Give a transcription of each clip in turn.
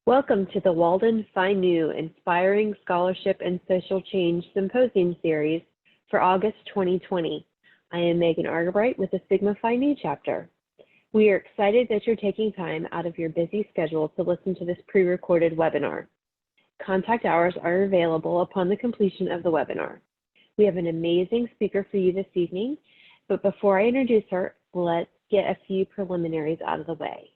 Welcome to the Walden Phi Nu Inspiring Scholarship and Social Change Symposium Series for August 2020. I am Megan Argabright with the Sigma Phi Nu chapter. We are excited that you're taking time out of your busy schedule to listen to this pre-recorded webinar. Contact hours are available upon the completion of the webinar. We have an amazing speaker for you this evening, but before I introduce her, let's get a few preliminaries out of the way.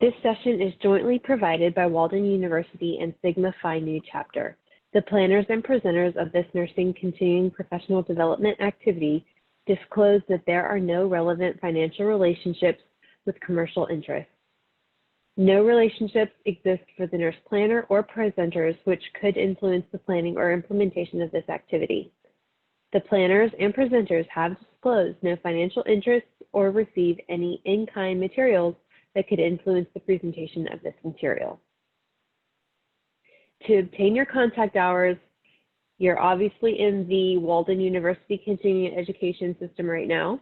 This session is jointly provided by Walden University and Sigma Phi Nu chapter. The planners and presenters of this nursing continuing professional development activity disclose that there are no relevant financial relationships with commercial interests. No relationships exist for the nurse planner or presenters which could influence the planning or implementation of this activity. The planners and presenters have disclosed no financial interests or receive any in-kind materials that could influence the presentation of this material. To obtain your contact hours, you're obviously in the Walden University Continuing Education System right now.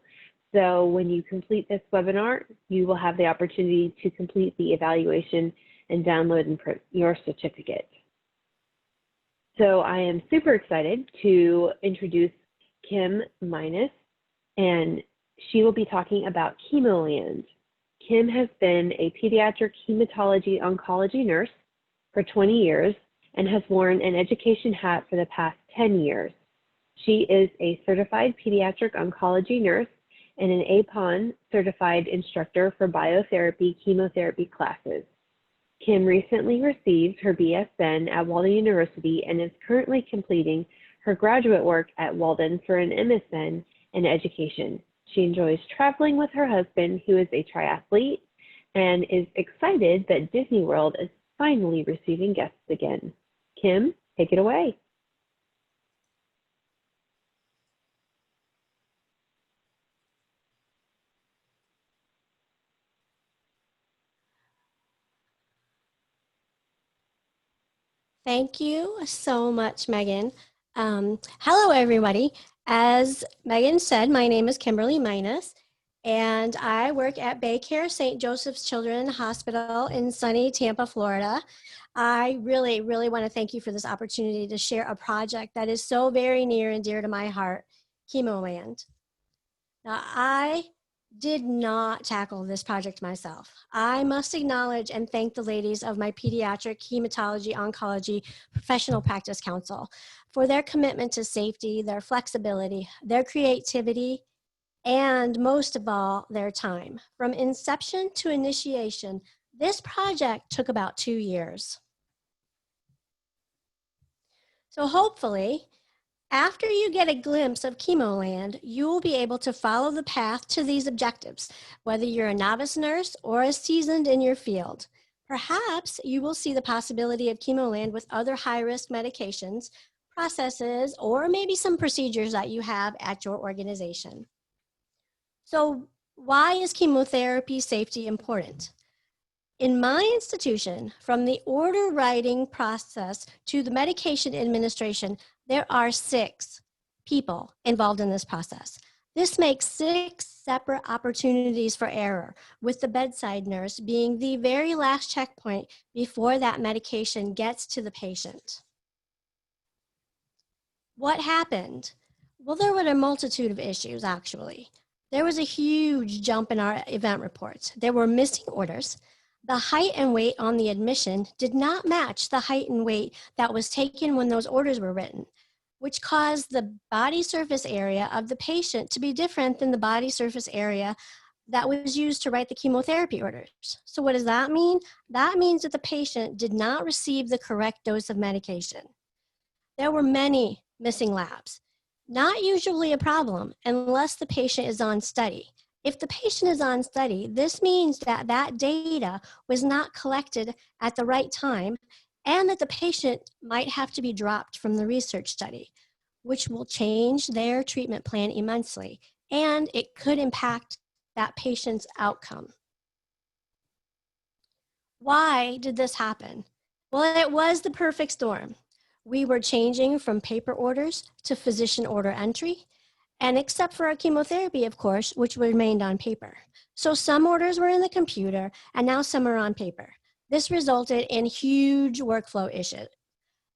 So when you complete this webinar, you will have the opportunity to complete the evaluation and download your certificate. So I am super excited to introduce Kim Minus, and she will be talking about Chemoland. Kim has been a pediatric hematology oncology nurse for 20 years and has worn an education hat for the past 10 years. She is a certified pediatric oncology nurse and an APON certified instructor for biotherapy chemotherapy classes. Kim recently received her BSN at Walden University and is currently completing her graduate work at Walden for an MSN in education. She enjoys traveling with her husband, who is a triathlete, and is excited that Disney World is finally receiving guests again. Kim, take it away. Thank you so much, Megan. Hello, everybody. As Megan said, my name is Kimberly Minus, and I work at Baycare St. Joseph's Children's Hospital in sunny Tampa, Florida. I really want to thank you for this opportunity to share a project that is so very near and dear to my heart, Chemoland. Now, I did not tackle this project myself. I must acknowledge and thank the ladies of my Pediatric Hematology Oncology Professional Practice Council for their commitment to safety, their flexibility, their creativity, and most of all, their time. From inception to initiation, this project took about 2 years. So hopefully, after you get a glimpse of Chemoland, you will be able to follow the path to these objectives, whether you're a novice nurse or a seasoned in your field. Perhaps you will see the possibility of Chemoland with other high-risk medications, processes, or maybe some procedures that you have at your organization. So why is chemotherapy safety important? In my institution, from the order writing process to the medication administration, there are 6 people involved in this process. This makes 6 separate opportunities for error, with the bedside nurse being the very last checkpoint before that medication gets to the patient. What happened? Well, there were a multitude of issues, actually. There was a huge jump in our event reports. There were missing orders. The height and weight on the admission did not match the height and weight that was taken when those orders were written, which caused the body surface area of the patient to be different than the body surface area that was used to write the chemotherapy orders. So what does that mean? That means that the patient did not receive the correct dose of medication. There were many missing labs. Not usually a problem unless the patient is on study. If the patient is on study, this means that that data was not collected at the right time and that the patient might have to be dropped from the research study, which will change their treatment plan immensely, and it could impact that patient's outcome. Why did this happen? Well, it was the perfect storm. We were changing from paper orders to physician order entry, And except for our chemotherapy, of course, which remained on paper. So some orders were in the computer and now some are on paper. This resulted in huge workflow issues.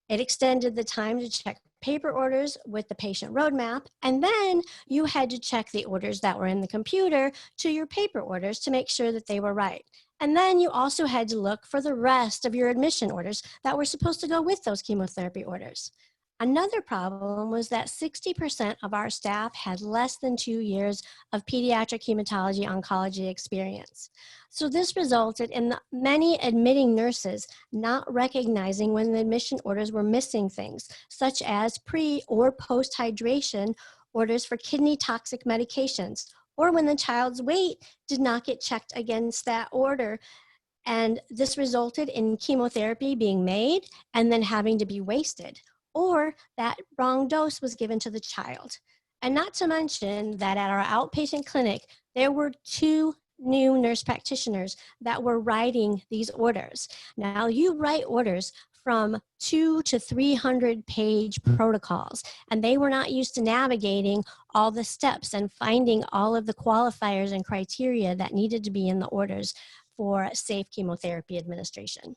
It extended the time to check paper orders with the patient roadmap, and then you had to check the orders that were in the computer to your paper orders to make sure that they were right. And then you also had to look for the rest of your admission orders that were supposed to go with those chemotherapy orders. Another problem was that 60% of our staff had less than 2 years of pediatric hematology oncology experience. So this resulted in many admitting nurses not recognizing when the admission orders were missing things, such as pre or post hydration orders for kidney toxic medications, or when the child's weight did not get checked against that order. And this resulted in chemotherapy being made and then having to be wasted, or that wrong dose was given to the child. And not to mention that at our outpatient clinic, there were 2 new nurse practitioners that were writing these orders. Now, you write orders from 200 to 300 page protocols, and they were not used to navigating all the steps and finding all of the qualifiers and criteria that needed to be in the orders for safe chemotherapy administration.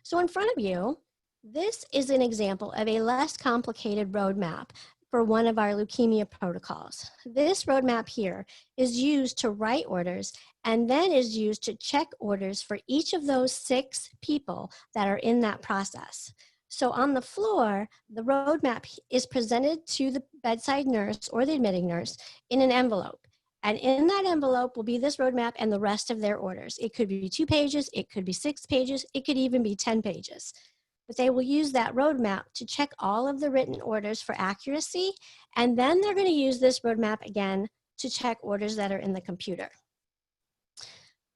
So in front of you, this is an example of a less complicated roadmap for one of our leukemia protocols. This roadmap here is used to write orders and then is used to check orders for each of those 6 people that are in that process. So on the floor, the roadmap is presented to the bedside nurse or the admitting nurse in an envelope. And in that envelope will be this roadmap and the rest of their orders. It could be 2 pages, it could be 6 pages, it could even be 10 pages. But they will use that roadmap to check all of the written orders for accuracy, and then they're going to use this roadmap again to check orders that are in the computer.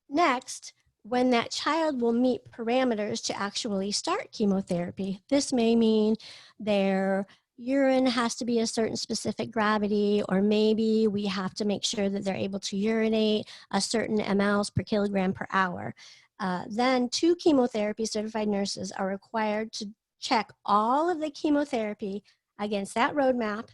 Next, when that child will meet parameters to actually start chemotherapy, this may mean their urine has to be a certain specific gravity, or maybe we have to make sure that they're able to urinate a certain mLs per kilogram per hour. Then 2 chemotherapy certified nurses are required to check all of the chemotherapy against that roadmap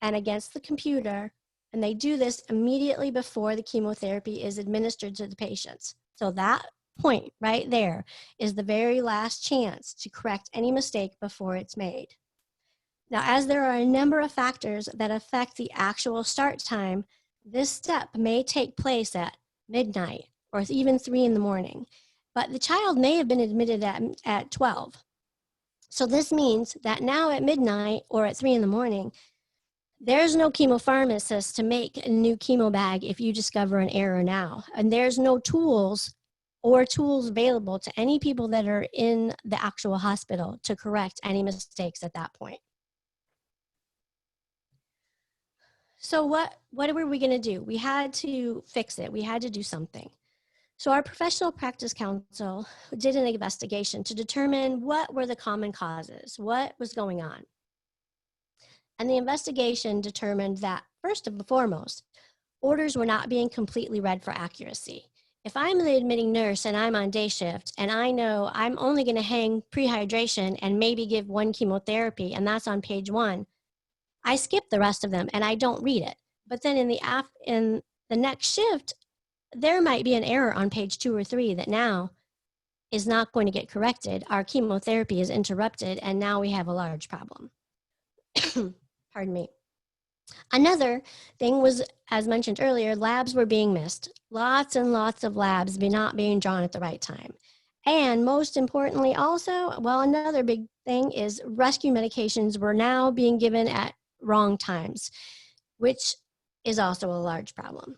and against the computer, and they do this immediately before the chemotherapy is administered to the patients. So that point right there is the very last chance to correct any mistake before it's made. Now, as there are a number of factors that affect the actual start time, this step may take place at midnight or even 3 in the morning, but the child may have been admitted at 12. So this means that now at midnight or at 3 in the morning, there's no chemopharmacist to make a new chemo bag if you discover an error now. And there's no tools available to any people that are in the actual hospital to correct any mistakes at that point. So what were we going to do? We had to fix it. We had to do something. So our professional practice council did an investigation to determine what were the common causes, what was going on. And the investigation determined that, first and foremost, orders were not being completely read for accuracy. If I'm the admitting nurse and I'm on day shift and I know I'm only going to hang prehydration and maybe give 1 chemotherapy, and that's on page 1, I skip the rest of them and I don't read it. But then in the next shift, there might be an error on page 2 or 3 that now is not going to get corrected. Our chemotherapy is interrupted, and now we have a large problem. Pardon me. Another thing was, as mentioned earlier, labs were being missed. Lots and lots of labs not being drawn at the right time. And most importantly also, well, another big thing is rescue medications were now being given at wrong times, which is also a large problem.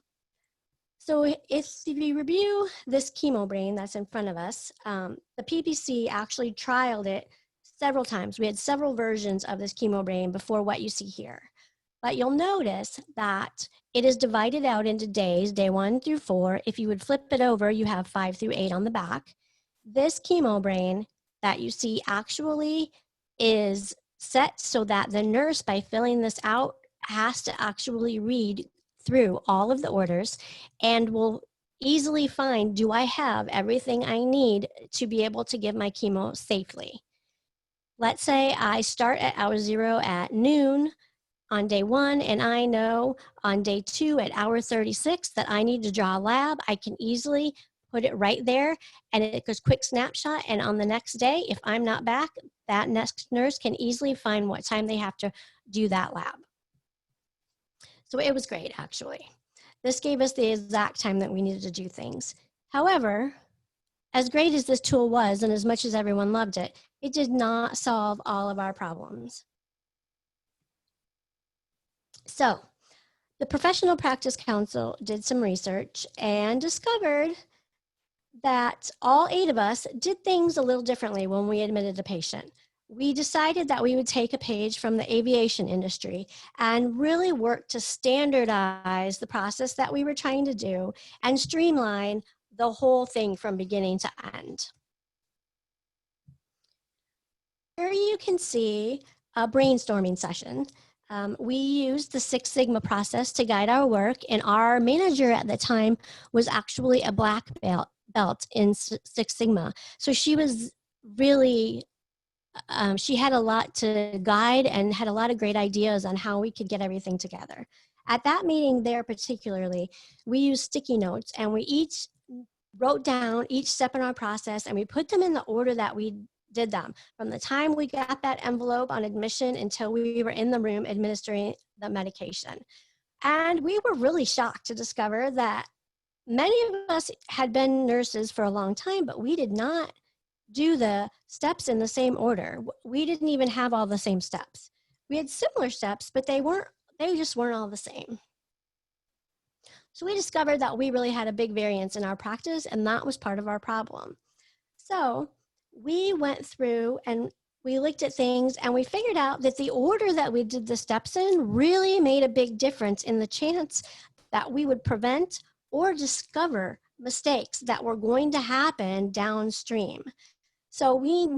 So if we review this chemo brain that's in front of us, the PPC actually trialed it several times. We had several versions of this chemo brain before what you see here. But you'll notice that it is divided out into days, day 1 through 4. If you would flip it over, you have 5 through 8 on the back. This chemo brain that you see actually is set so that the nurse, by filling this out, has to actually read through all of the orders and will easily find, do I have everything I need to be able to give my chemo safely? Let's say I start at hour 0 at noon on day 1, and I know on day 2 at hour 36 that I need to draw a lab, I can easily put it right there, and it goes quick snapshot, and on the next day, if I'm not back, that next nurse can easily find what time they have to do that lab. So it was great, actually. This gave us the exact time that we needed to do things. However, as great as this tool was, and as much as everyone loved it, it did not solve all of our problems. So the Professional Practice Council did some research and discovered that all 8 of us did things a little differently when we admitted a patient. We decided that we would take a page from the aviation industry and really work to standardize the process that we were trying to do and streamline the whole thing from beginning to end. Here you can see a brainstorming session. We used the Six Sigma process to guide our work, and our manager at the time was actually a black belt in Six Sigma. So she was really, she had a lot to guide and had a lot of great ideas on how we could get everything together. At that meeting there particularly, we used sticky notes, and we each wrote down each step in our process, and we put them in the order that we did them, from the time we got that envelope on admission until we were in the room administering the medication. And we were really shocked to discover that many of us had been nurses for a long time, but we did not do the steps in the same order. We didn't even have all the same steps. We had similar steps, but they just weren't all the same. So we discovered that we really had a big variance in our practice, and that was part of our problem. So we went through and we looked at things, and we figured out that the order that we did the steps in really made a big difference in the chance that we would prevent or discover mistakes that were going to happen downstream. So we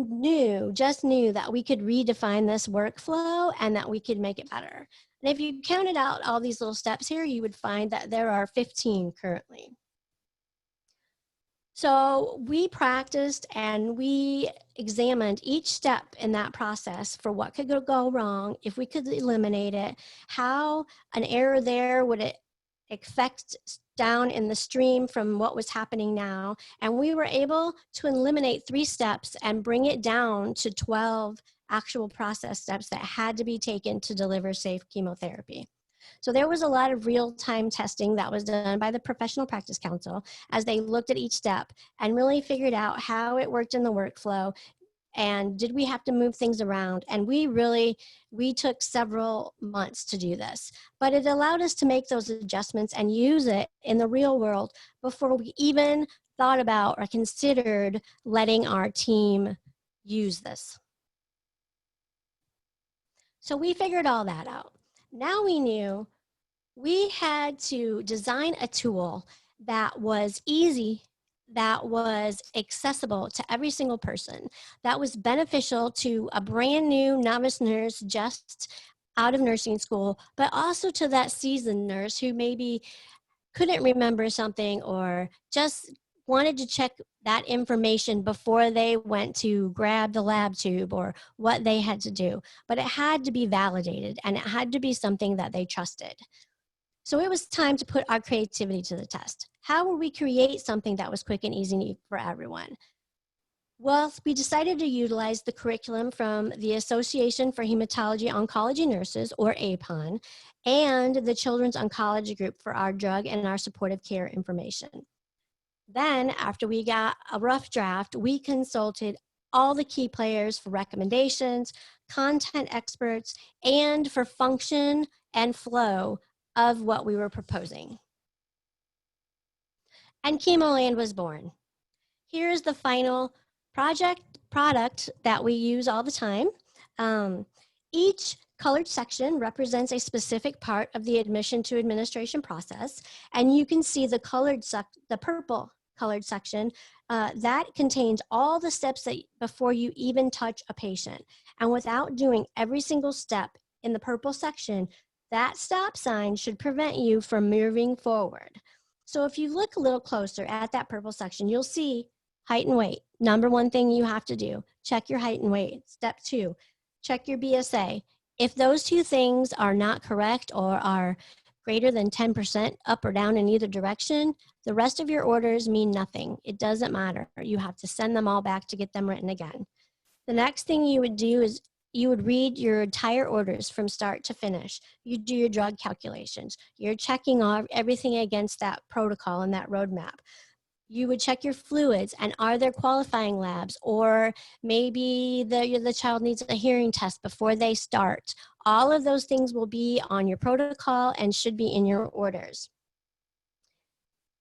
just knew that we could redefine this workflow and that we could make it better. And if you counted out all these little steps here, you would find that there are 15 currently. So we practiced and we examined each step in that process for what could go wrong, if we could eliminate it, how an error there would it affect down in the stream from what was happening now. And we were able to eliminate 3 steps and bring it down to 12 actual process steps that had to be taken to deliver safe chemotherapy. So there was a lot of real-time testing that was done by the Professional Practice Council as they looked at each step and really figured out how it worked in the workflow, and did we have to move things around. And we took several months to do this, but it allowed us to make those adjustments and use it in the real world before we even thought about or considered letting our team use this. So we figured all that out. Now we knew we had to design a tool that was easy, that was accessible to every single person, that was beneficial to a brand new novice nurse just out of nursing school, but also to that seasoned nurse who maybe couldn't remember something or just wanted to check that information before they went to grab the lab tube or what they had to do. But it had to be validated, and it had to be something that they trusted. So it was time to put our creativity to the test. How would we create something that was quick and easy for everyone? Well, we decided to utilize the curriculum from the Association for Hematology Oncology Nurses, or APON, and the Children's Oncology Group for our drug and our supportive care information. Then, after we got a rough draft, we consulted all the key players for recommendations, content experts, and for function and flow of what we were proposing. And Chemoland was born. Here's the final product that we use all the time. Each colored section represents a specific part of the admission to administration process, and you can see the purple colored section that contains all the steps that before you even touch a patient. And without doing every single step in the purple section, that stop sign should prevent you from moving forward. So if you look a little closer at that purple section, you'll see height and weight. Number 1 thing you have to do, check your height and weight. Step 2, check your BSA. If those two things are not correct or are greater than 10% up or down in either direction, the rest of your orders mean nothing. It doesn't matter. You have to send them all back to get them written again. The next thing you would do is you would read your entire orders from start to finish. You do your drug calculations. You're checking off everything against that protocol and that roadmap. You would check your fluids and are there qualifying labs, or maybe the child needs a hearing test before they start. All of those things will be on your protocol and should be in your orders.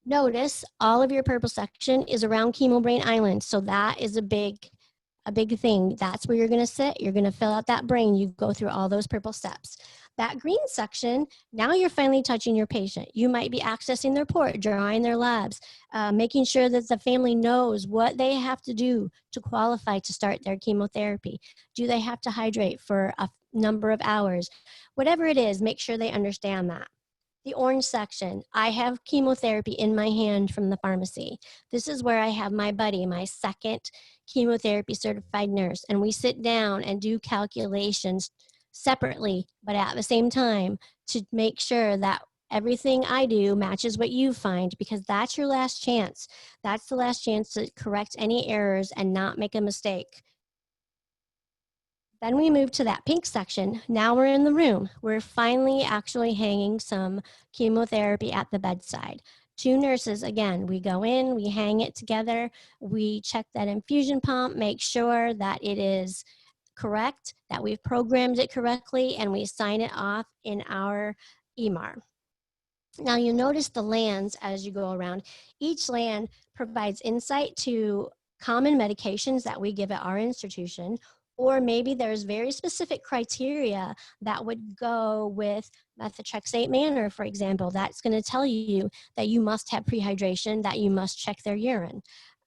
Notice all of your purple section is around chemo brain island, so that is a big thing. That's where you're going to sit. You're going to fill out that brain. You go through all those purple steps. That green section, now you're finally touching your patient. You might be accessing their port, drawing their labs, making sure that the family knows what they have to do to qualify to start their chemotherapy. Do they have to hydrate for a number of hours? Whatever it is, make sure they understand that. The orange section, I have chemotherapy in my hand from the pharmacy. This is where I have my buddy, my second chemotherapy certified nurse, and we sit down and do calculations separately, but at the same time, to make sure that everything I do matches what you find, because that's your last chance. That's the last chance to correct any errors and not make a mistake. Then we move to that pink section. Now we're in the room. We're finally actually hanging some chemotherapy at the bedside. Two nurses, again, we go in, we hang it together, we check that infusion pump, make sure that it is correct, that we've programmed it correctly, and we sign it off in our EMR. Now you notice the lands as you go around. Each land provides insight to common medications that we give at our institution, or maybe there's very specific criteria that would go with methotrexate manner, for example. That's going to tell you that you must have prehydration, that you must check their urine.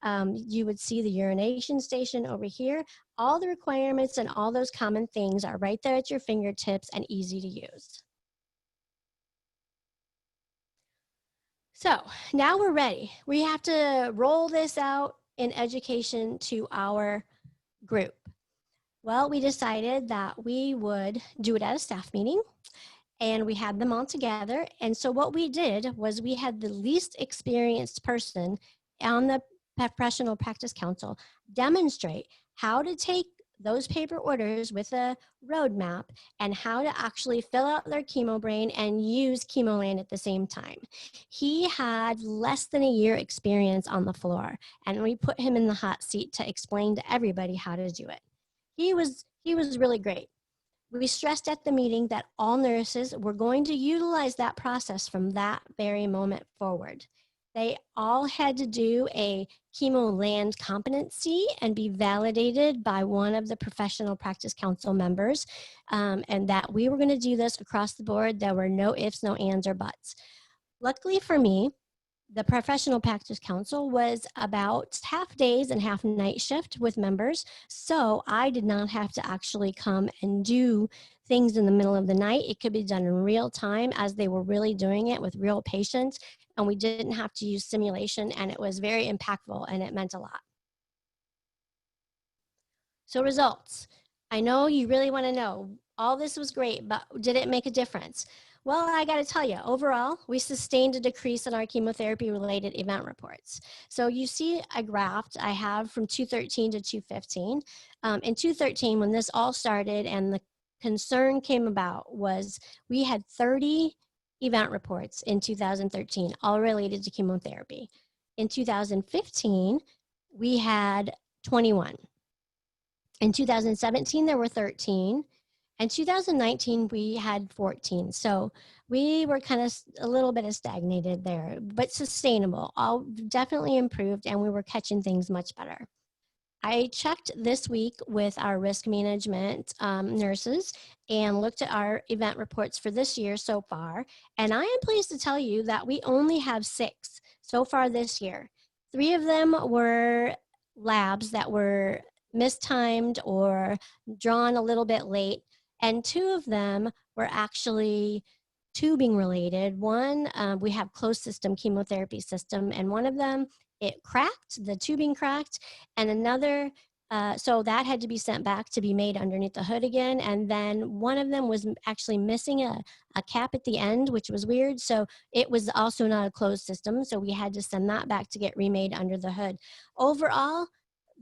You would see the urination station over here. All the requirements and all those common things are right there at your fingertips and easy to use. So now we're ready. We have to roll this out in education to our group. Well, we decided that we would do it at a staff meeting, and we had them all together. And so what we did was we had the least experienced person on the professional practice council demonstrate how to take those paper orders with a roadmap and how to actually fill out their chemo brain and use ChemoLand at the same time. He had less than a year experience on the floor, and we put him in the hot seat to explain to everybody how to do it. He was really great. We stressed at the meeting that all nurses were going to utilize that process from that very moment forward. They all had to do a ChemoLand competency and be validated by one of the professional practice council members, and that we were going to do this across the board. There were no ifs, no ands, or buts. Luckily for me, the professional practice council was about half days and half night shift with members, so I did not have to actually come and do things in the middle of the night. It could be done in real time as they were really doing it with real patients, and we didn't have to use simulation, and it was very impactful, and it meant a lot. So results. I know you really want to know, all this was great, but did it make a difference? Well, I got to tell you, overall, we sustained a decrease in our chemotherapy-related event reports. So you see a graph I have from 2013 to 2015. In 2013, when this all started and the concern came about, was we had 30 event reports in 2013, all related to chemotherapy. In 2015, we had 21. In 2017, there were 13. In 2019, we had 14. So we were kind of a little bit of stagnated there, but sustainable. All definitely improved, and we were catching things much better. I checked this week with our risk management nurses and looked at our event reports for this year so far. And I am pleased to tell you that we only have 6 so far this year. 3 of them were labs that were mistimed or drawn a little bit late. And 2 of them were actually tubing related. One, we have closed system chemotherapy system, and one of them, it cracked, the tubing cracked, and another, So that had to be sent back to be made underneath the hood again. And then one of them was actually missing a cap at the end, which was weird. So it was also not a closed system. So we had to send that back to get remade under the hood. Overall,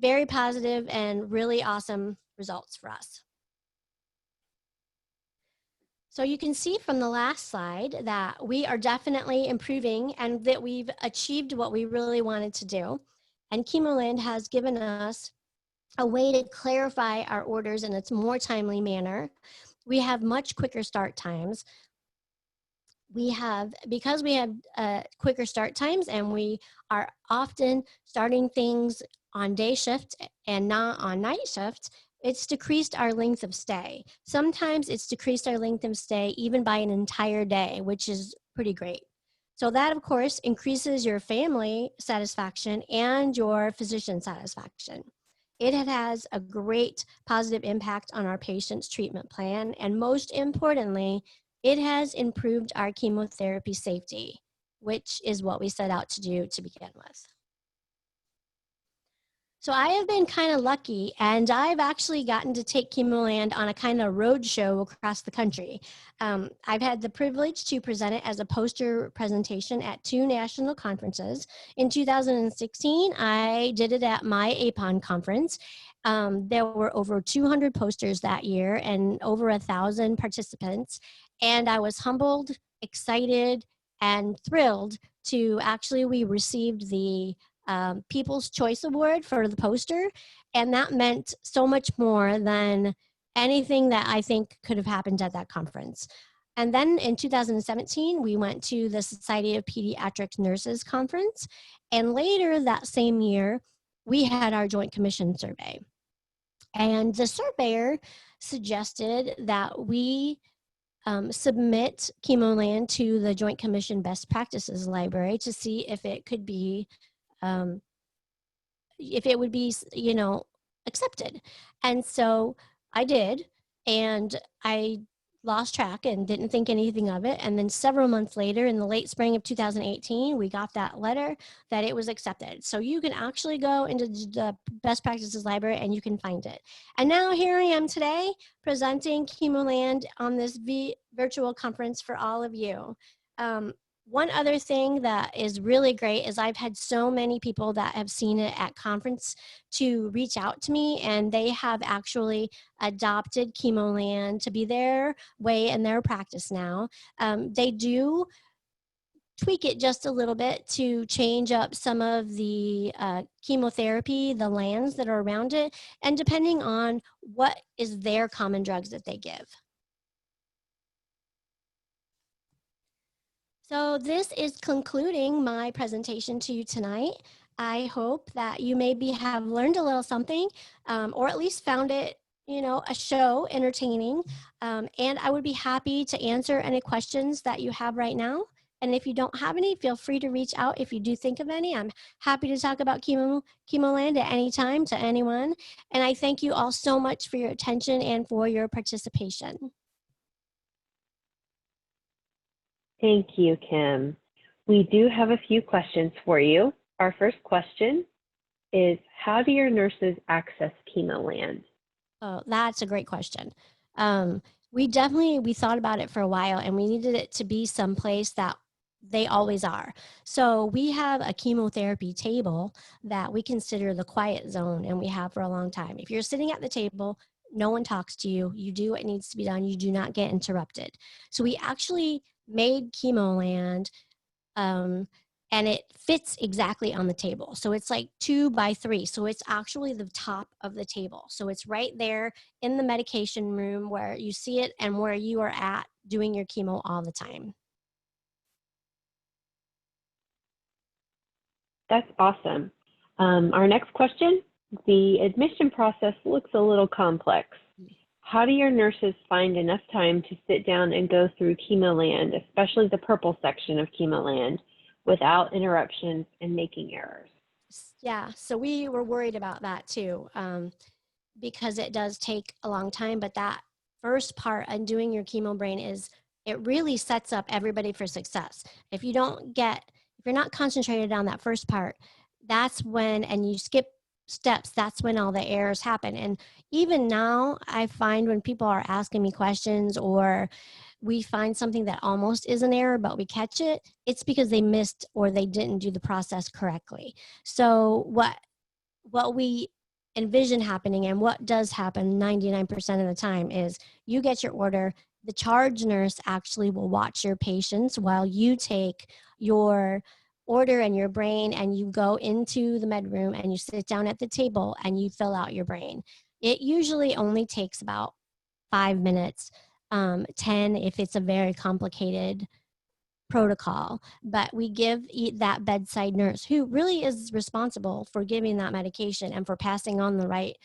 very positive and really awesome results for us. So you can see from the last slide that we are definitely improving and that we've achieved what we really wanted to do. And Chemoland has given us a way to clarify our orders in a more timely manner. We have much quicker start times. Because we have quicker start times and we are often starting things on day shift and not on night shift, it's decreased our length of stay. Sometimes it's decreased our length of stay even by an entire day, which is pretty great. So that, of course, increases your family satisfaction and your physician satisfaction. It has a great positive impact on our patient's treatment plan, and most importantly, it has improved our chemotherapy safety, which is what we set out to do to begin with. So I have been kind of lucky, and I've actually gotten to take Chemoland on a kind of road show across the country. I've had the privilege to present it as a poster presentation at 2 national conferences. In 2016, I did it at my APON conference. There were over 200 posters that year and over 1,000 participants. And I was humbled, excited, and thrilled to actually, we received the People's Choice Award for the poster. And that meant so much more than anything that I think could have happened at that conference. And then in 2017, we went to the Society of Pediatric Nurses conference. And later that same year, we had our Joint Commission survey. And the surveyor suggested that we submit Chemoland to the Joint Commission Best Practices Library to see if it could be if it would be, accepted. And so I did, and I lost track and didn't think anything of it. And then several months later, in the late spring of 2018, we got that letter that it was accepted. So you can actually go into the Best Practices Library and you can find it. And now here I am today presenting Chemoland on this virtual conference for all of you. One other thing that is really great is I've had so many people that have seen it at conference to reach out to me, and they have actually adopted Chemoland to be their way in their practice now. They do tweak it just a little bit to change up some of the chemotherapy, the lands that are around it, and depending on what is their common drugs that they give. So this is concluding my presentation to you tonight. I hope that you maybe have learned a little something, or at least found it, a show entertaining. And I would be happy to answer any questions that you have right now. And if you don't have any, feel free to reach out if you do think of any. I'm happy to talk about Chemoland at any time to anyone. And I thank you all so much for your attention and for your participation. Thank you, Kim. We do have a few questions for you. Our first question is, how do your nurses access Chemoland? Oh, that's a great question. We thought about it for a while, and we needed it to be someplace that they always are. So we have a chemotherapy table that we consider the quiet zone, and we have for a long time. If you're sitting at the table, no one talks to you. You do what needs to be done. You do not get interrupted. So we actually made Chemoland, and it fits exactly on the table. So it's like 2 by 3. So it's actually the top of the table. So it's right there in the medication room where you see it and where you are at doing your chemo all the time. That's awesome. Our next question, the admission process looks a little complex. How do your nurses find enough time to sit down and go through Chemoland, especially the purple section of Chemoland, without interruptions and making errors? Yeah, so we were worried about that too, because it does take a long time, but that first part on doing your chemo brain it really sets up everybody for success. If you're not concentrated on that first part, that's when, and you skip steps, that's when all the errors happen. And even now, I find when people are asking me questions or we find something that almost is an error, but we catch it, it's because they missed or they didn't do the process correctly. So what we envision happening and what does happen 99% of the time is you get your order, the charge nurse actually will watch your patients while you take your order and your brain and you go into the med room and you sit down at the table and you fill out your brain. It usually only takes about 5 minutes, 10 if it's a very complicated protocol, but we give that bedside nurse who really is responsible for giving that medication and for passing on the right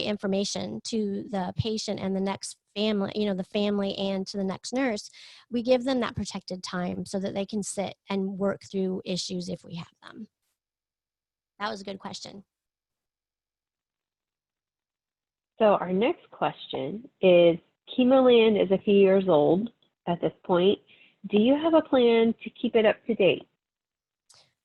information to the patient and the next family, the family and to the next nurse. We give them that protected time so that they can sit and work through issues if we have them. That was a good question. So our next question is, Chemoland is a few years old at this point. Do you have a plan to keep it up to date?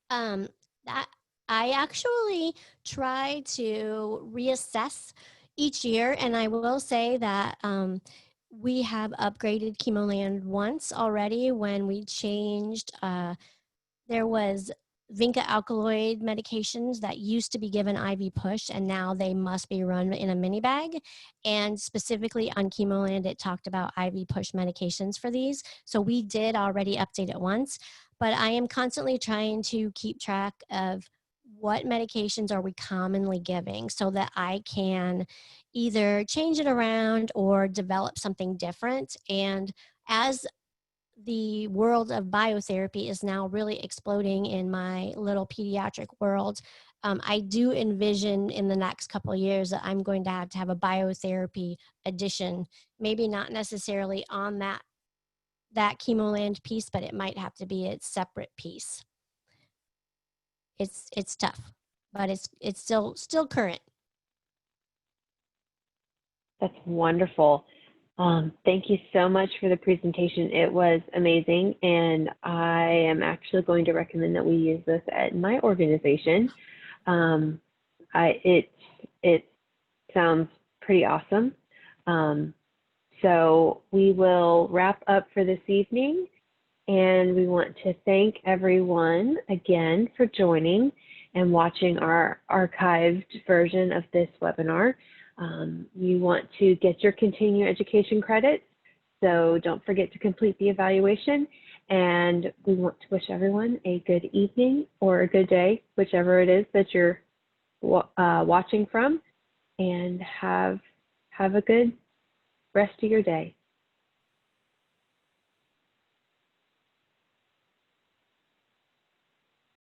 That I actually try to reassess each year, and I will say that we have upgraded Chemoland once already when we changed. There was Vinca alkaloid medications that used to be given IV push, and now they must be run in a mini bag. And specifically on Chemoland, it talked about IV push medications for these. So we did already update it once, but I am constantly trying to keep track of what medications are we commonly giving so that I can either change it around or develop something different. And as the world of biotherapy is now really exploding in my little pediatric world, I do envision in the next couple of years that I'm going to have a biotherapy edition, maybe not necessarily on that Chemoland piece, but it might have to be its separate piece. It's tough, but it's still current. That's wonderful. Thank you so much for the presentation. It was amazing, and I am actually going to recommend that we use this at my organization. It sounds pretty awesome. So we will wrap up for this evening, and we want to thank everyone again for joining and watching our archived version of this webinar. You want to get your continuing education credits, so don't forget to complete the evaluation. And we want to wish everyone a good evening or a good day, whichever it is that you're watching from, and have a good rest of your day.